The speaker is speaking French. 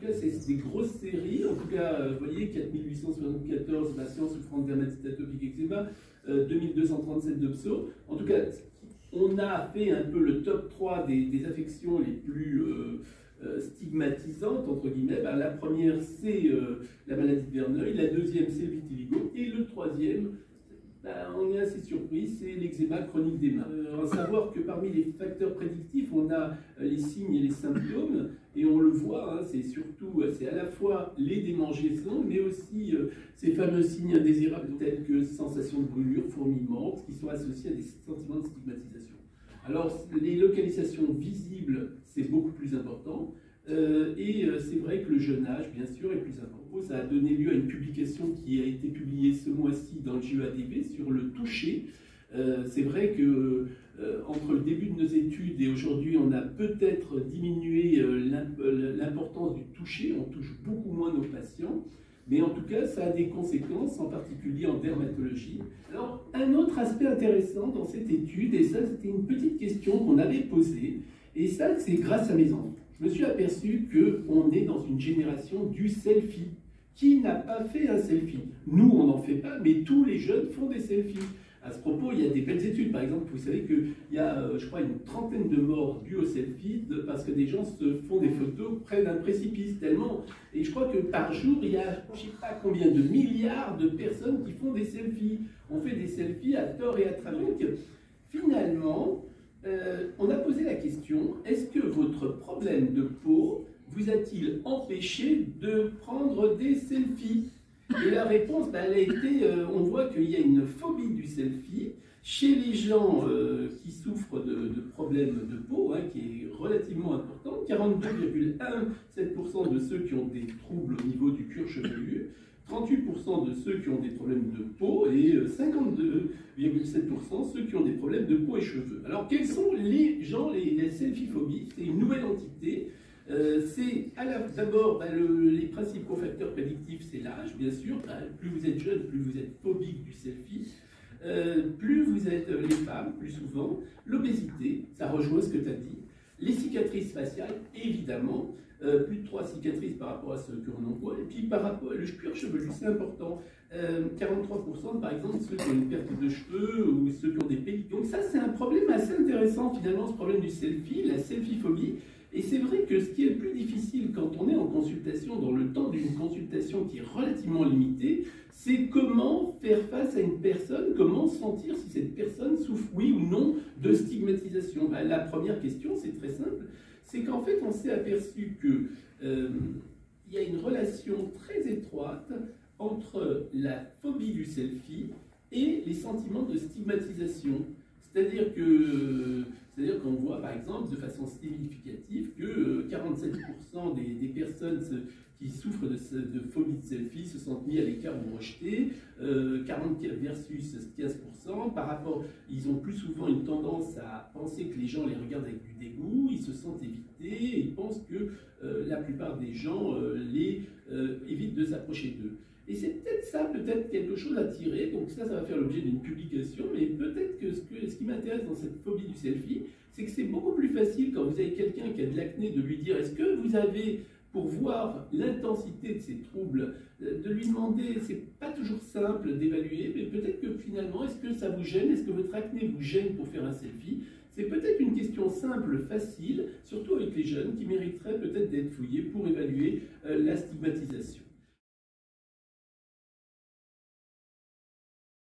cas, c'est des grosses séries. En tout cas, vous voyez, 4874 patients souffrant de dermatite atopique eczéma, 2237 de pso. En tout cas, on a fait un peu le top 3 des affections les plus stigmatisantes, entre guillemets. Ben, la première, c'est la maladie de Verneuil. La deuxième, c'est le vitiligo. Et le troisième, on est assez surpris, c'est l'eczéma chronique des mains. À savoir que parmi les facteurs prédictifs, on a les signes et les symptômes, et on le voit, hein, c'est à la fois les démangeaisons, mais aussi ces fameux signes indésirables tels que sensation de brûlure, fourmillement, qui sont associés à des sentiments de stigmatisation. Alors, les localisations visibles, c'est beaucoup plus important. C'est vrai que le jeune âge, bien sûr, est plus important. Ça a donné lieu à une publication qui a été publiée ce mois-ci dans le JEADV sur le toucher. C'est vrai que entre le début de nos études et aujourd'hui, on a peut-être diminué l'importance du toucher. On touche beaucoup moins nos patients. Mais en tout cas, ça a des conséquences, en particulier en dermatologie. Alors, un autre aspect intéressant dans cette étude, et ça, c'était une petite question qu'on avait posée, et ça, c'est grâce à mes enfants. Je me suis aperçu qu'on est dans une génération du selfie. Qui n'a pas fait un selfie? Nous, on n'en fait pas, mais tous les jeunes font des selfies. À ce propos, il y a des belles études. Par exemple, vous savez qu'il y a, je crois, une trentaine de morts dues au selfie parce que des gens se font des photos près d'un précipice tellement. Et je crois que par jour, il y a, je ne sais pas combien de milliards de personnes qui font des selfies. On fait des selfies à tort et à travers. Donc, finalement, on a posé la question, est-ce que votre problème de peau vous a-t-il empêché de prendre des selfies? Et la réponse, elle a été, on voit qu'il y a une phobie du selfie chez les gens qui souffrent de problèmes de peau, hein, qui est relativement important. 42,17% de ceux qui ont des troubles au niveau du cuir chevelu, 38% de ceux qui ont des problèmes de peau et 52,7% ceux qui ont des problèmes de peau et cheveux. Alors, quels sont les gens, les selfie-phobies? C'est une nouvelle entité. C'est d'abord les principaux facteurs prédictifs, c'est l'âge, bien sûr. Plus vous êtes jeune, plus vous êtes phobique du selfie. Plus vous êtes les femmes, plus souvent. L'obésité, ça rejoint ce que tu as dit. Les cicatrices faciales, évidemment. Plus de 3 cicatrices par rapport à ce qu'on en voit. Et puis par rapport au cuir chevelu, c'est important. 43% par exemple ceux qui ont une perte de cheveux ou ceux qui ont des pellicules. Donc ça, c'est un problème assez intéressant finalement, ce problème du selfie, la selfie-phobie. Et c'est vrai que ce qui est le plus difficile quand on est en consultation, dans le temps d'une consultation qui est relativement limitée, c'est comment faire face à une personne, comment sentir si cette personne souffre, oui ou non, de stigmatisation. La première question, c'est très simple, c'est qu'en fait, on s'est aperçu qu'il y a une relation très étroite entre la phobie du selfie et les sentiments de stigmatisation. C'est-à-dire qu'on voit par exemple de façon significative que 47% des personnes qui souffrent de phobie de selfie se sentent mis à l'écart ou rejetés, 44 versus 15%. Par rapport, ils ont plus souvent une tendance à penser que les gens les regardent avec du dégoût, ils se sentent évités, et ils pensent que la plupart des gens évitent de s'approcher d'eux. Et c'est peut-être ça, peut-être quelque chose à tirer, donc ça va faire l'objet d'une publication, mais peut-être que ce qui m'intéresse dans cette phobie du selfie, c'est que c'est beaucoup plus facile quand vous avez quelqu'un qui a de l'acné de lui dire, est-ce que vous avez, pour voir l'intensité de ces troubles, de lui demander, c'est pas toujours simple d'évaluer, mais peut-être que finalement, est-ce que ça vous gêne, est-ce que votre acné vous gêne pour faire un selfie? C'est peut-être une question simple, facile, surtout avec les jeunes, qui mériterait peut-être d'être fouillée pour évaluer la stigmatisation.